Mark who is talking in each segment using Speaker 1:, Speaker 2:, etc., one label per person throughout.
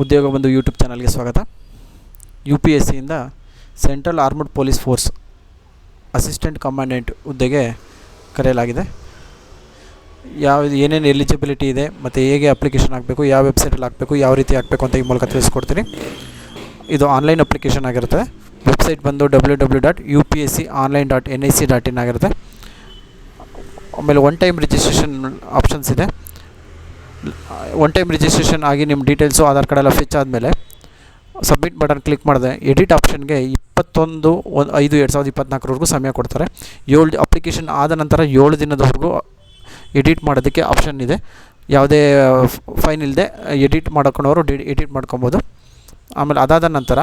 Speaker 1: ಉದ್ಯೋಗ ಬಂಧು ಯೂಟ್ಯೂಬ್ ಚಾನಲ್ಗೆ ಸ್ವಾಗತ. UPSCಯಿಂದ central armed police force assistant commandant ಹುದ್ದೆಗೆ ಕರೆಯಲಾಗಿದೆ. ಏನೇನು ಎಲಿಜಿಬಿಲಿಟಿ ಇದೆ ಮತ್ತು ಹೇಗೆ ಅಪ್ಲಿಕೇಶನ್ ಹಾಕಬೇಕು, ಯಾವ ವೆಬ್ಸೈಟಲ್ಲಿ ಹಾಕಬೇಕು, ಯಾವ ರೀತಿ ಹಾಕಬೇಕು ಅಂತ ಈ ಮೂಲಕ ತಿಳಿಸ್ಕೊಡ್ತೀನಿ. ಇದು ಆನ್ಲೈನ್ ಅಪ್ಲಿಕೇಶನ್ ಆಗಿರ್ತದೆ. ವೆಬ್ಸೈಟ್ ಬಂದು www.upsconline.nic.in ಆಗಿರುತ್ತೆ. ಆಮೇಲೆ ಒನ್ ಟೈಮ್ ರಿಜಿಸ್ಟ್ರೇಷನ್ ಆಪ್ಷನ್ಸ್ ಇದೆ. ಒನ್ ಟೈಮ್ ರಿಜಿಸ್ಟ್ರೇಷನ್ ಆಗಿ ನಿಮ್ಮ ಡೀಟೇಲ್ಸು ಆಧಾರ್ ಕಾರ್ಡೆಲ್ಲ ಫೆಚ್ ಆದಮೇಲೆ ಸಬ್ಮಿಟ್ ಬಟನ್ ಕ್ಲಿಕ್ ಮಾಡಿದೆ ಎಡಿಟ್ ಆಪ್ಷನ್ಗೆ 21/5/2024 ಸಮಯ ಕೊಡ್ತಾರೆ. ಅಪ್ಲಿಕೇಶನ್ ಆದ ನಂತರ 7 ದಿನದವರೆಗೂ ಎಡಿಟ್ ಮಾಡೋದಕ್ಕೆ ಆಪ್ಷನ್ ಇದೆ. ಯಾವುದೇ ಫೈನ್ ಇಲ್ಲದೆ ಎಡಿಟ್ ಮಾಡ್ಕೊಂಡವರು ಎಡಿಟ್ ಮಾಡ್ಕೊಬೋದು. ಆಮೇಲೆ ಅದಾದ ನಂತರ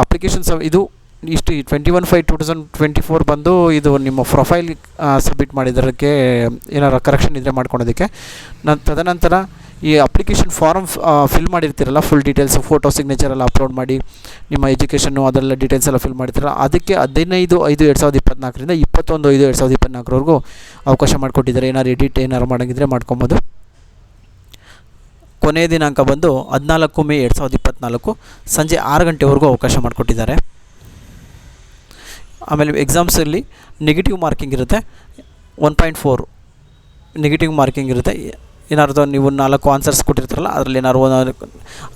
Speaker 1: ಅಪ್ಲಿಕೇಶನ್ಸ್ ಇದು ಇಷ್ಟು 21/5/2024 ಬಂದು ಇದು ನಿಮ್ಮ ಪ್ರೊಫೈಲ್ ಸಬ್ಮಿಟ್ ಮಾಡಿದ್ದಕ್ಕೆ ಏನಾರು ಕರೆಕ್ಷನ್ ಇದ್ದರೆ ಮಾಡ್ಕೊಳೋದಕ್ಕೆ. ತದನಂತರ ಈ ಅಪ್ಲಿಕೇಶನ್ ಫಾರಮ್ ಫಿಲ್ ಮಾಡಿರ್ತೀರಲ್ಲ, ಫುಲ್ ಡೀಟೇಲ್ಸ್, ಫೋಟೋ, ಸಿಗ್ನೇಚರ್ ಎಲ್ಲ ಅಪ್ಲೋಡ್ ಮಾಡಿ ನಿಮ್ಮ ಎಜುಕೇಷನ್ನು ಅದೆಲ್ಲ ಡೀಟೇಲ್ಸ್ ಎಲ್ಲ ಫಿಲ್ ಮಾಡಿರ್ತೀರಲ್ಲ, ಅದಕ್ಕೆ 15/5/2024 21/5/2024 ಅವಕಾಶ ಮಾಡಿಕೊಟ್ಟಿದ್ದಾರೆ. ಏನಾರು ಮಾಡೋಂಗಿದ್ರೆ ಮಾಡ್ಕೊಬೋದು. ಕೊನೆಯ ದಿನಾಂಕ ಬಂದು 14 ಮೇ 2024 ಸಂಜೆ 6 ಗಂಟೆವರೆಗೂ ಅವಕಾಶ ಮಾಡಿಕೊಟ್ಟಿದ್ದಾರೆ. ಆಮೇಲೆ ಎಕ್ಸಾಮ್ಸಲ್ಲಿ ನೆಗೆಟಿವ್ ಮಾರ್ಕಿಂಗ್ ಇರುತ್ತೆ. 1.4 ನೆಗೆಟಿವ್ ಮಾರ್ಕಿಂಗ್ ಇರುತ್ತೆ. ಏನಾದ್ರು ನೀವು 4 ಆನ್ಸರ್ಸ್ ಕೊಟ್ಟಿರ್ತಾರಲ್ಲ, ಅದರಲ್ಲಿ ಏನಾದ್ರು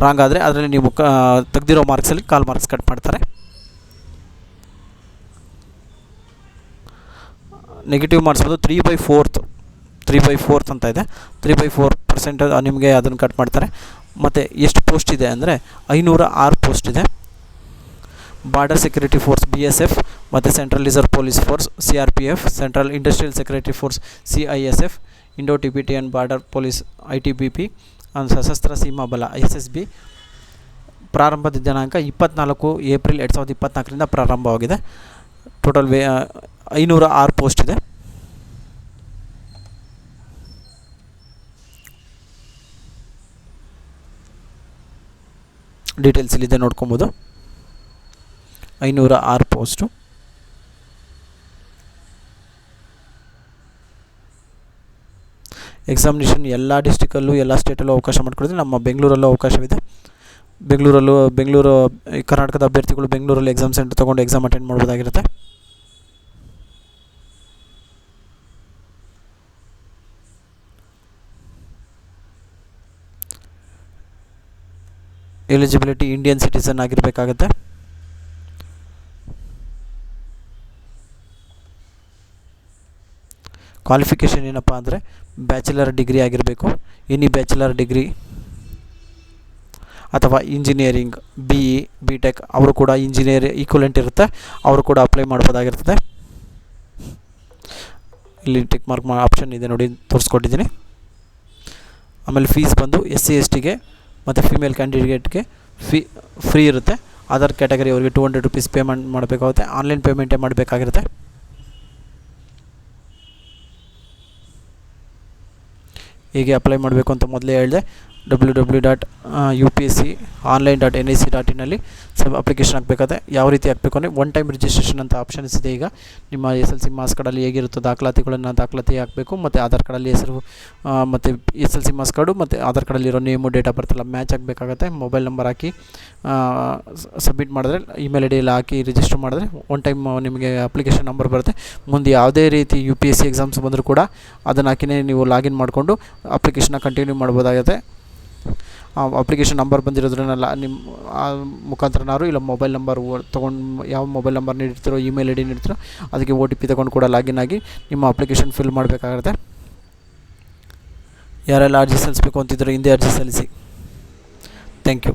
Speaker 1: ರಾಂಗ್ ಆದರೆ ಅದರಲ್ಲಿ ನೀವು ತೆಗೆದಿರೋ ಮಾರ್ಕ್ಸಲ್ಲಿ ಕಾಲ್ ಮಾರ್ಕ್ಸ್ ಕಟ್ ಮಾಡ್ತಾರೆ. ನೆಗೆಟಿವ್ ಮಾರ್ಕ್ಸ್ ಬಂದು 3/4 ಅಂತ ಇದೆ. 3/4% ನಿಮಗೆ ಅದನ್ನು ಕಟ್ ಮಾಡ್ತಾರೆ. ಮತ್ತು ಎಷ್ಟು ಪೋಸ್ಟ್ ಇದೆ ಅಂದರೆ 506 ಪೋಸ್ಟ್ ಇದೆ. ಬಾರ್ಡರ್ ಸೆಕ್ಯೂರಿಟಿ ಫೋರ್ಸ್ BSF ಮತ್ತು central reserve police force CRPF, central industrial security force CISF, Indo Tibetan border police ITBP, Sashastra Seema ಬಲ SSB. ಪ್ರಾರಂಭದ ದಿನಾಂಕ 24 ಏಪ್ರಿಲ್ 2024 ಪ್ರಾರಂಭವಾಗಿದೆ. ಟೋಟಲ್ 506 ಪೋಸ್ಟ್ ಇದೆ. ಡೀಟೇಲ್ಸ್ ಇಲ್ಲಿದೆ, ನೋಡ್ಕೊಬೋದು. 506 ಪೋಸ್ಟು. ಎಕ್ಸಾಮಿನೇಷನ್ ಎಲ್ಲ ಡಿಸ್ಟಿಕಲ್ಲೂ ಎಲ್ಲ ಸ್ಟೇಟಲ್ಲೂ ಅವಕಾಶ ಮಾಡಿಕೊಡ್ತೀವಿ. ನಮ್ಮ ಬೆಂಗಳೂರಲ್ಲೂ ಅವಕಾಶವಿದೆ. ಬೆಂಗಳೂರು ಕರ್ನಾಟಕದ ಅಭ್ಯರ್ಥಿಗಳು ಬೆಂಗಳೂರಲ್ಲಿ ಎಕ್ಸಾಮ್ ಸೆಂಟರ್ ತೊಗೊಂಡು ಎಕ್ಸಾಮ್ ಅಟೆಂಡ್ ಮಾಡ್ಬೋದಾಗಿರುತ್ತೆ. ಎಲಿಜಿಬಿಲಿಟಿ ಇಂಡಿಯನ್ ಸಿಟಿಸನ್ ಆಗಿರಬೇಕಾಗತ್ತೆ. ಕ್ವಾಲಿಫಿಕೇಷನ್ ಏನಪ್ಪ ಅಂದರೆ ಬ್ಯಾಚುಲರ್ ಡಿಗ್ರಿ ಆಗಿರಬೇಕು. ಎನಿ ಬ್ಯಾಚುಲರ್ ಡಿಗ್ರಿ ಅಥವಾ ಇಂಜಿನಿಯರಿಂಗ್, BE, BTech ಅವರು ಕೂಡ ಇಂಜಿನಿಯರ್ ಈಕ್ವಲೆಂಟ್ ಇರುತ್ತೆ, ಅವರು ಕೂಡ ಅಪ್ಲೈ ಮಾಡ್ಬೋದಾಗಿರ್ತದೆ. ಇಲ್ಲಿ ಟಿಕ್ ಮಾರ್ಕ್ ಆಪ್ಷನ್ ಇದೆ ನೋಡಿ, ತೋರಿಸ್ಕೊಟ್ಟಿದ್ದೀನಿ. ಆಮೇಲೆ ಫೀಸ್ ಬಂದು SC STಗೆ ಮತ್ತು ಫಿಮೇಲ್ ಕ್ಯಾಂಡಿಡೇಟ್ಗೆ ಫ್ರೀ ಇರುತ್ತೆ. ಅದರ್ ಕ್ಯಾಟಗರಿ ಅವರಿಗೆ 200 ರೂಪೀಸ್ ಪೇಮೆಂಟ್ ಮಾಡಬೇಕಾಗುತ್ತೆ. ಆನ್ಲೈನ್ ಪೇಮೆಂಟೇ ಮಾಡಬೇಕಾಗಿರುತ್ತೆ. ಹೇಗೆ ಅಪ್ಲೈ ಮಾಡಬೇಕು ಅಂತ ಮೊದಲೇ ಹೇಳಿದೆ. www.upsconline.nic.in ಅಪ್ಲಿಕೇಶನ್ ಹಾಕಬೇಕಾದ್ರೆ ಯಾವ ರೀತಿ ಹಾಕಬೇಕು ಅಂದರೆ ಒನ್ ಟೈಮ್ ರಿಜಿಸ್ಟ್ರೇಷನ್ ಅಂತ ಆಪ್ಷನ್ಸ್ ಇದೆ. ಈಗ ನಿಮ್ಮ SLC ಮಾರ್ಕ್ಸ್ ಕಾರ್ಡಲ್ಲಿ ಹೇಗಿರುತ್ತೋ ದಾಖಲಾತಿ ಹಾಕಬೇಕು. ಮತ್ತು ಆಧಾರ್ ಕಾರ್ಡಲ್ಲಿ ಹೆಸರು ಮತ್ತು SLC ಮಾರ್ಕ್ಸ್ ಕಾರ್ಡು ಮತ್ತು ಆಧಾರ್ ಕಾರ್ಡಲ್ಲಿರೋ ನೇಮು, ಡೇಟ್ ಆಫ್ ಬರ್ತ್ ಎಲ್ಲ ಮ್ಯಾಚ್ ಆಗಬೇಕಾಗತ್ತೆ. ಮೊಬೈಲ್ ನಂಬರ್ ಹಾಕಿ ಸಬ್ಮಿಟ್ ಮಾಡಿದ್ರೆ, ಇಮೇಲ್ ID ಎಲ್ಲ ಹಾಕಿ ರಿಜಿಸ್ಟರ್ ಮಾಡಿದ್ರೆ ಒನ್ ಟೈಮ್ ನಿಮಗೆ ಅಪ್ಲಿಕೇಶನ್ ನಂಬರ್ ಬರುತ್ತೆ. ಮುಂದೆ ಯಾವುದೇ ರೀತಿ UPSC ಎಕ್ಸಾಮ್ಸ್ ಬಂದರೂ ಕೂಡ ಅದನ್ನು ಹಾಕಿನೇ ನೀವು ಲಾಗಿನ್ ಮಾಡಿಕೊಂಡು ಅಪ್ಲಿಕೇಶನ್ನ ಕಂಟಿನ್ಯೂ ಮಾಡ್ಬೋದಾಗುತ್ತೆ. ಅಪ್ಲಿಕೇಶನ್ ನಂಬರ್ ಬಂದಿರೋದ್ರನ್ನೆಲ್ಲ ನಿಮ್ಮ ಮುಖಾಂತರನಾರು ಇಲ್ಲ ಮೊಬೈಲ್ ನಂಬರ್ ತೊಗೊಂಡು, ಯಾವ ಮೊಬೈಲ್ ನಂಬರ್ ನೀಡಿರ್ತೀರೋ, ಇಮೇಲ್ ID ನೀಡ್ತೀರೋ ಅದಕ್ಕೆ OTP ತೊಗೊಂಡು ಕೂಡ ಲಾಗಿನ್ ಆಗಿ ನಿಮ್ಮ ಅಪ್ಲಿಕೇಶನ್ ಫಿಲ್ ಮಾಡಬೇಕಾಗುತ್ತೆ. ಯಾರೆಲ್ಲ ಅರ್ಜಿ ಸಲ್ಲಿಸಬೇಕು ಅಂತಿದ್ರು ಹಿಂದೆ ಅರ್ಜಿ ಸಲ್ಲಿಸಿ. Thank you.